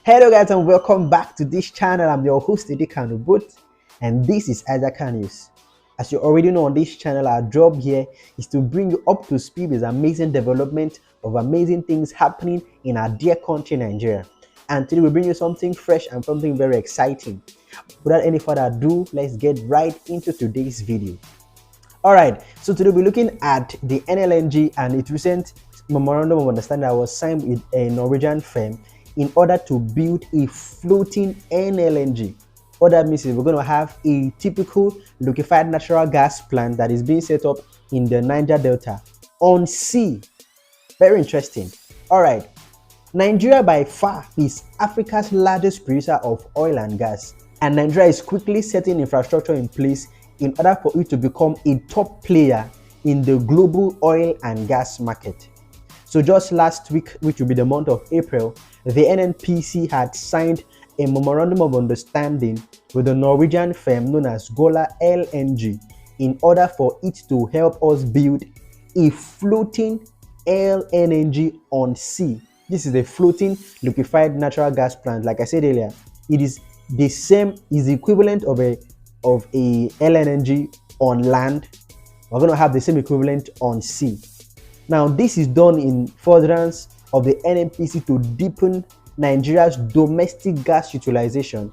Hello guys and welcome back to this channel. I'm your host Idikanu, and this is Isaac News. As you already know, on this channel our job here is to bring you up to speed with amazing development of amazing things happening in our dear country Nigeria. And today we bring you something fresh and something very exciting. Without any further ado, let's get right into today's video. Alright, so today we're looking at the NLNG and its recent memorandum of understanding that was signed with a Norwegian firm in order to build a floating NLNG. What that means is we're going to have a typical liquefied natural gas plant that is being set up in the Niger Delta on sea. Very interesting. Alright, Nigeria by far is Africa's largest producer of oil and gas, and Nigeria is quickly setting infrastructure in place in order for it to become a top player in the global oil and gas market. So just last week, which will be the month of April, the NNPC had signed a memorandum of understanding with the Norwegian firm known as Golar LNG in order for it to help us build a floating LNG on sea. This is a floating liquefied natural gas plant. Like I said earlier, it is the same, is the equivalent of a LNG on land. We're going to have the same equivalent on sea. Now, this is done in furtherance of the NNPC to deepen Nigeria's domestic gas utilization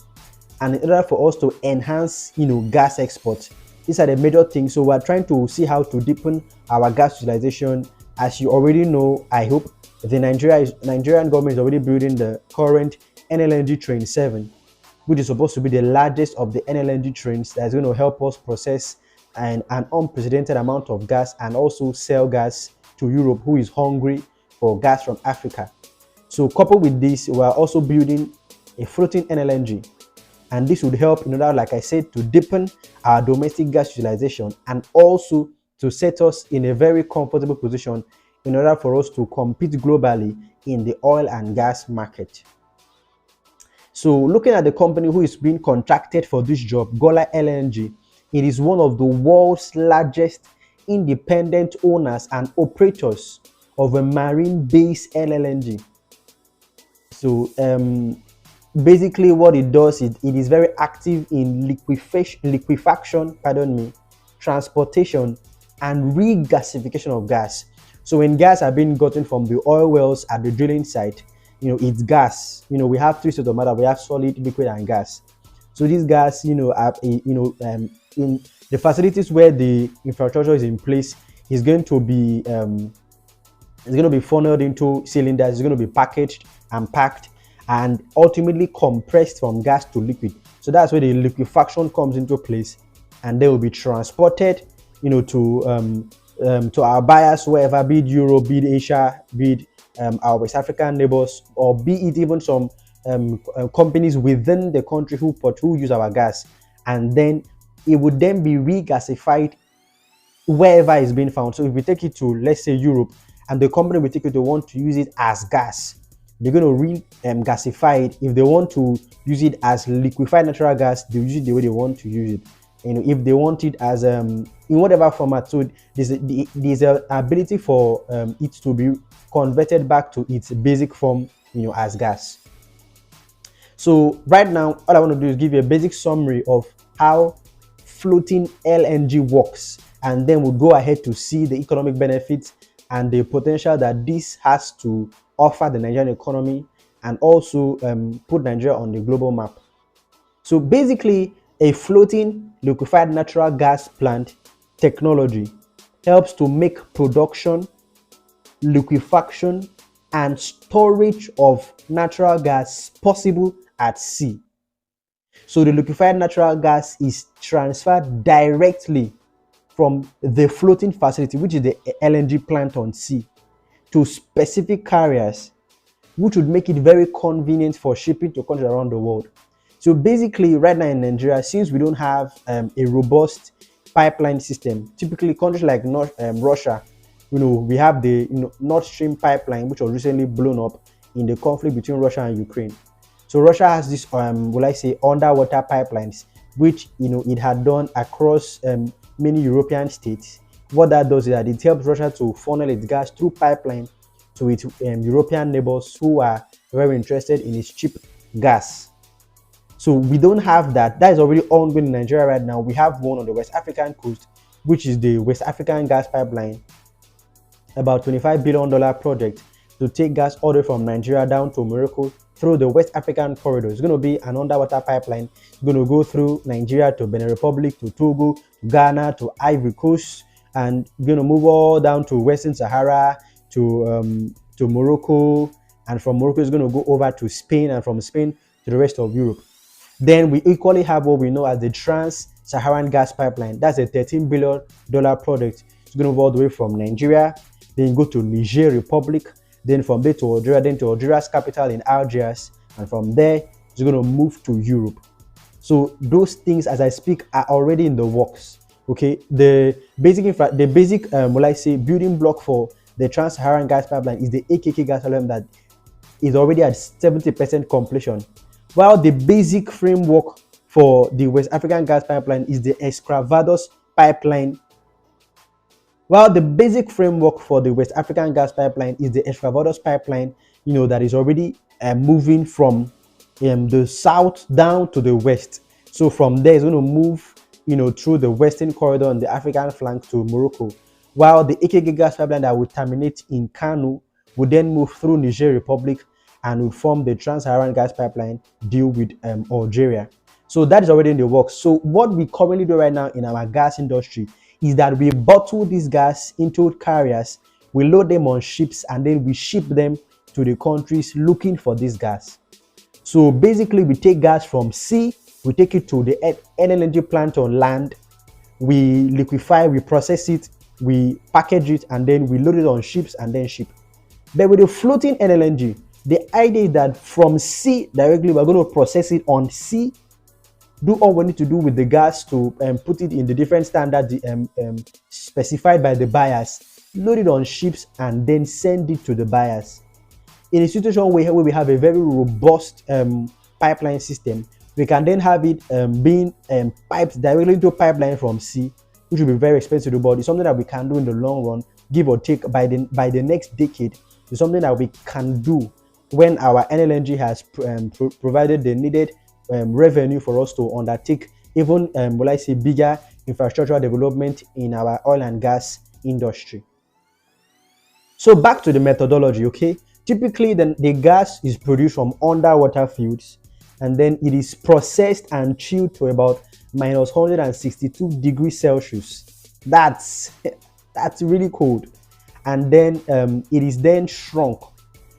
and in order for us to enhance, gas exports. These are the major things. So we're trying to see how to deepen our gas utilization. As you already know, I hope the Nigerian government is already building the current NLNG Train 7, which is supposed to be the largest of the NLNG trains that's going to help us process an unprecedented amount of gas and also sell gas to Europe, who is hungry for gas from Africa. So coupled with this, we are also building a floating NLNG, and this would help in order, like I said, to deepen our domestic gas utilization and also to set us in a very comfortable position in order for us to compete globally in the oil and gas market. So looking at the company who is being contracted for this job, Golar LNG, it is one of the world's largest independent owners and operators of a marine-based LNG. So basically what it does is it is very active in liquefaction, transportation and regasification of gas. So when gas are being gotten from the oil wells at the drilling site, it's gas. We have three sorts of matter. We have solid, liquid and gas. So this gas, are in the facilities where the infrastructure is in place, is going to be funneled into cylinders. It's going to be packaged and packed and ultimately compressed from gas to liquid. So that's where the liquefaction comes into place, and they will be transported, to our buyers wherever, be it Europe, be it Asia, be it our West African neighbors, or be it even some companies within the country who use our gas, and then it would then be regasified wherever it's being found. So if we take it to, let's say, Europe, and the company we take it to want to use it as gas, they're going to gasify it. If they want to use it as liquefied natural gas, they'll use it the way they want to use it. If they want it as in whatever format, so there's an ability for it to be converted back to its basic form, as gas. So right now, all I want to do is give you a basic summary of how floating LNG works, and then we'll go ahead to see the economic benefits and the potential that this has to offer the Nigerian economy and also put Nigeria on the global map. So basically, a floating liquefied natural gas plant technology helps to make production, liquefaction and storage of natural gas possible at sea. So the liquefied natural gas is transferred directly from the floating facility, which is the LNG plant on sea, to specific carriers, which would make it very convenient for shipping to countries around the world. So basically, right now in Nigeria, since we don't have a robust pipeline system, typically countries like Russia, we have the Nord Stream pipeline, which was recently blown up in the conflict between Russia and Ukraine. So Russia has this, underwater pipelines, which it had done across many European states. What that does is that it helps Russia to funnel its gas through pipeline to its European neighbors who are very interested in its cheap gas. So we don't have that. That is already ongoing in Nigeria right now. We have one on the West African coast, which is the West African gas pipeline, about $25 billion project to take gas all the way from Nigeria down to Morocco through the West African corridor. It's going to be an underwater pipeline. It's going to go through Nigeria to Benin Republic, to Togo, to Ghana, to Ivory Coast, and going to move all down to Western Sahara, to Morocco, and from Morocco it's going to go over to Spain, and from Spain to the rest of Europe. Then we equally have what we know as the Trans-Saharan Gas Pipeline. That's a $13 billion project. It's going to move all the way from Nigeria, then go to Niger Republic, then from there to Algeria, then to Algeria's capital in Algiers, and from there it's going to move to Europe. So those things, as I speak, are already in the works. Okay, the basic will I say building block for the Trans-Saharan Gas Pipeline is the AKK gas pipeline that is already at 70% completion, while the basic framework for the West African Gas Pipeline is the Escravados Pipeline. While the basic framework for the West African Gas Pipeline is the Escravados Pipeline, that is already moving from the south down to the west. So from there, it's going to move, through the western corridor on the African flank to Morocco. While the AKK gas pipeline that will terminate in Kano would then move through Niger Republic and would form the Trans-Saharan Gas Pipeline deal with Algeria. So that is already in the works. So what we currently do right now in our gas industry is that we bottle this gas into carriers, we load them on ships, and then we ship them to the countries looking for this gas. So basically, we take gas from sea, we take it to the LNG plant on land, we liquefy, we process it, we package it, and then we load it on ships and then ship. But with the floating LNG, the idea is that from sea directly, we're going to process it on sea, do all we need to do with the gas to put it in the different standards specified by the buyers, load it on ships, and then send it to the buyers. In a situation where we have a very robust pipeline system, we can then have it being piped directly into a pipeline from sea, which will be very expensive, but it's something that we can do in the long run, give or take by the next decade. It's something that we can do when our LNG has provided the needed revenue for us to undertake even will I say bigger infrastructural development in our oil and gas industry. So back to the methodology, okay? Typically the gas is produced from underwater fields, and then it is processed and chilled to about minus 162 degrees Celsius. That's really cold. And then it is then shrunk.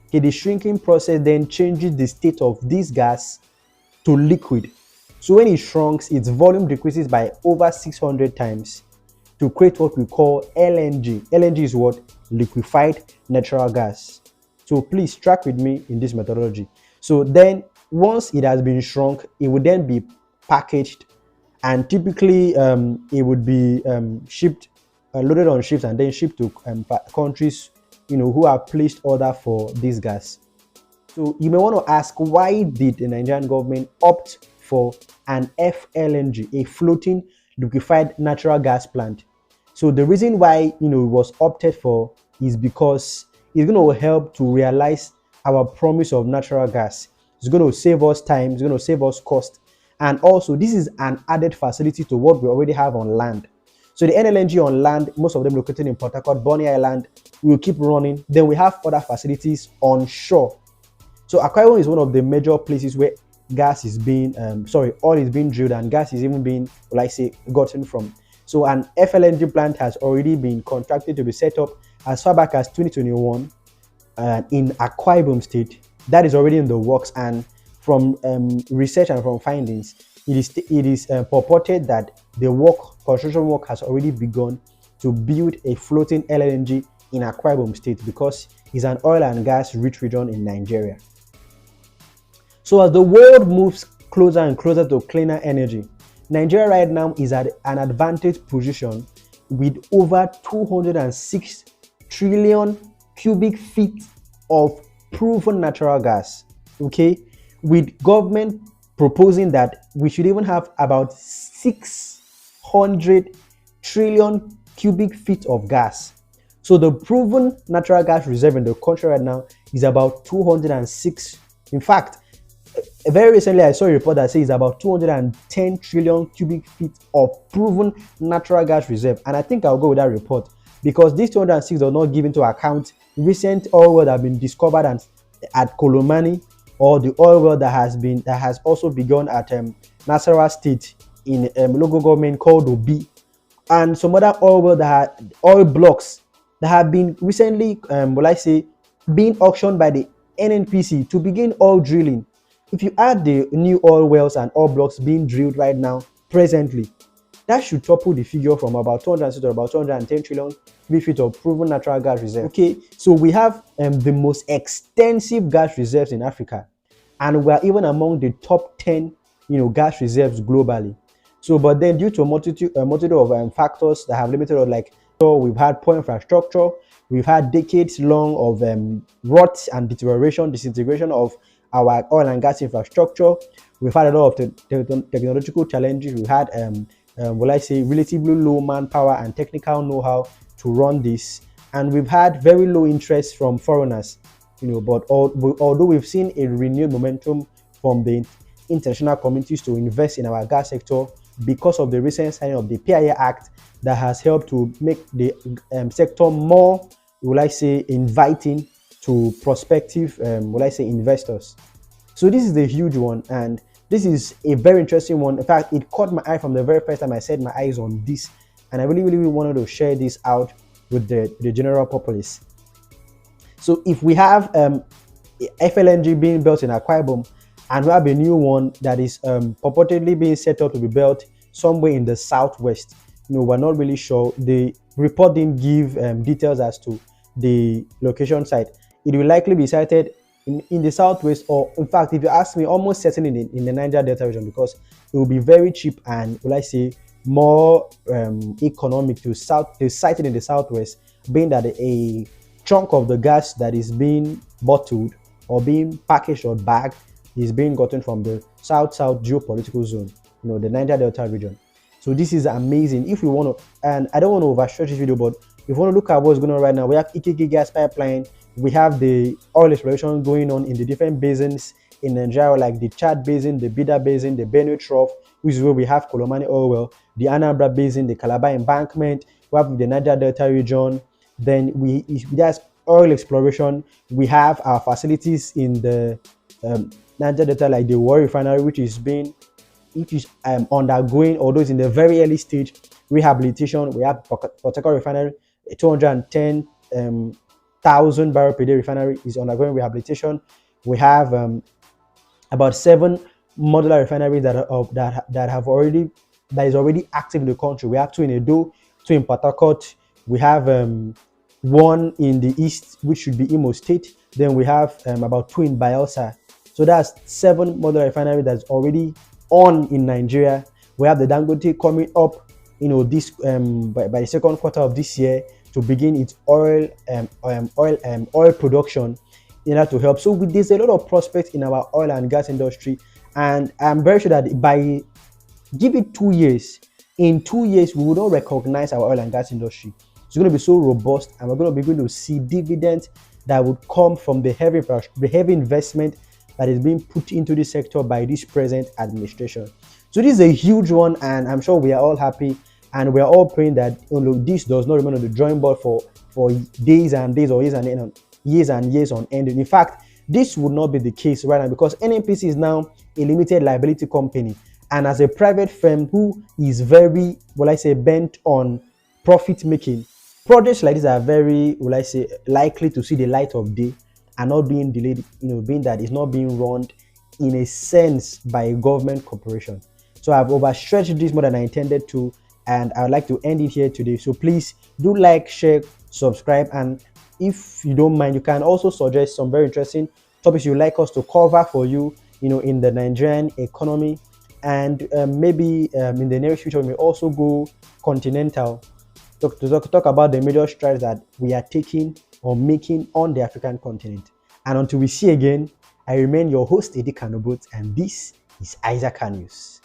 Okay, the shrinking process then changes the state of this gas to liquid. So when it shrinks, its volume decreases by over 600 times to create what we call LNG. LNG is what? Liquefied natural gas. So please track with me in this methodology. So then once it has been shrunk, it would then be packaged, and typically it would be shipped, loaded on ships, and then shipped to countries who have placed order for this gas. So you may want to ask, why did the Nigerian government opt for an FLNG, a floating liquefied natural gas plant? So the reason why it was opted for is because it's going to help to realize our promise of natural gas. It's going to save us time, it's going to save us cost, and also this is an added facility to what we already have on land. So the NLNG on land, most of them located in Port Harcourt, Bonny Island, will keep running. Then we have other facilities on shore. So Akwa Ibom is one of the major places where gas is being, oil is being drilled, and gas is even being, gotten from. So an FLNG plant has already been contracted to be set up as far back as 2021 in Akwa Ibom State. That is already in the works, and from research and from findings, it is purported that the construction work has already begun to build a floating LNG in Akwa Ibom State, because it's an oil and gas rich region in Nigeria. So as the world moves closer and closer to cleaner energy, Nigeria right now is at an advantaged position with over 206 trillion cubic feet of proven natural gas. Okay, with government proposing that we should even have about 600 trillion cubic feet of gas. So the proven natural gas reserve in the country right now is about 206. In fact, Very recently, I saw a report that says about 210 trillion cubic feet of proven natural gas reserve. And I think I'll go with that report because these 206 are not given into account recent oil well that have been discovered at Kolomani, or the oil well that has also begun at Nasarawa State in local government called Obi, and some other oil well oil blocks that have been recently, being auctioned by the NNPC to begin oil drilling. If you add the new oil wells and oil blocks being drilled right now, presently, that should triple the figure from about 206 to about 210 trillion cubic feet of proven natural gas reserve. Okay, so we have the most extensive gas reserves in Africa, and we are even among the top 10, gas reserves globally. So, but then due to a multitude of factors that have limited us, like, so we've had poor infrastructure, we've had decades long of rot and disintegration of our oil and gas infrastructure. We've had a lot of technological challenges. We've had, relatively low manpower and technical know-how to run this, and we've had very low interest from foreigners. But although we've seen a renewed momentum from the international communities to invest in our gas sector because of the recent signing of the PIA Act that has helped to make the sector more, inviting to prospective, investors. So this is a huge one, and this is a very interesting one. In fact, it caught my eye from the very first time I set my eyes on this, and I really wanted to share this out with the general populace. So if we have FLNG being built in Akwa Ibom, and we have a new one that is purportedly being set up to be built somewhere in the southwest, we're not really sure. The report didn't give details as to the location site. It will likely be sited in the southwest, or in fact, if you ask me, almost certainly in the Niger Delta region, because it will be very cheap and, more economic to site it in the southwest, being that a chunk of the gas that is being bottled or being packaged or bagged is being gotten from the south-south geopolitical zone, the Niger Delta region. So this is amazing. If we want to, and I don't want to overstretch this video, but if you want to look at what's going on right now, we have Ikiki gas pipeline, we have the oil exploration going on in the different basins in Nigeria, like the Chad Basin, the Bida Basin, the Benue Trough, which is where we have Kolomani oil well, the Anambra Basin, the Calabar Embankment, we have the Niger Delta region. Then there's oil exploration. We have our facilities in the Niger Delta, like the Refinery, which is undergoing, although it's in the very early stage, rehabilitation. We have Refinery, 210,000 barrel per day refinery is undergoing rehabilitation. We have about 7 modular refineries that is already active in the country. We have 2 in Edo, 2 in Port Harcourt. We have 1 in the east, which should be Imo State. Then we have about 2 in Bayelsa. So that's 7 modular refineries that's already on in Nigeria. We have the Dangote coming up, this by the second quarter of this year to begin its oil production in order to help. So there's a lot of prospects in our oil and gas industry, and I'm very sure that give it 2 years. In 2 years, we will not recognize our oil and gas industry. It's going to be so robust, and we're going to be able to see dividends that would come from the heavy investment that is being put into this sector by this present administration. So this is a huge one, and I'm sure we are all happy, and we are all praying that this does not remain on the drawing board for days and days, or years and years on end. In fact, this would not be the case right now, because NNPC is now a limited liability company, and as a private firm who is very, bent on profit making, projects like this are very, likely to see the light of day and not being delayed, being that it's not being run in a sense by a government corporation. So I've overstretched this more than I intended to, and I would like to end it here today. So please do like, share, subscribe, and if you don't mind, you can also suggest some very interesting topics you'd like us to cover for you, in the Nigerian economy. And maybe in the near future, we may also go continental to talk about the major strides that we are taking or making on the African continent. And until we see again, I remain your host, Eddie Kanobut, and this is Isaac News.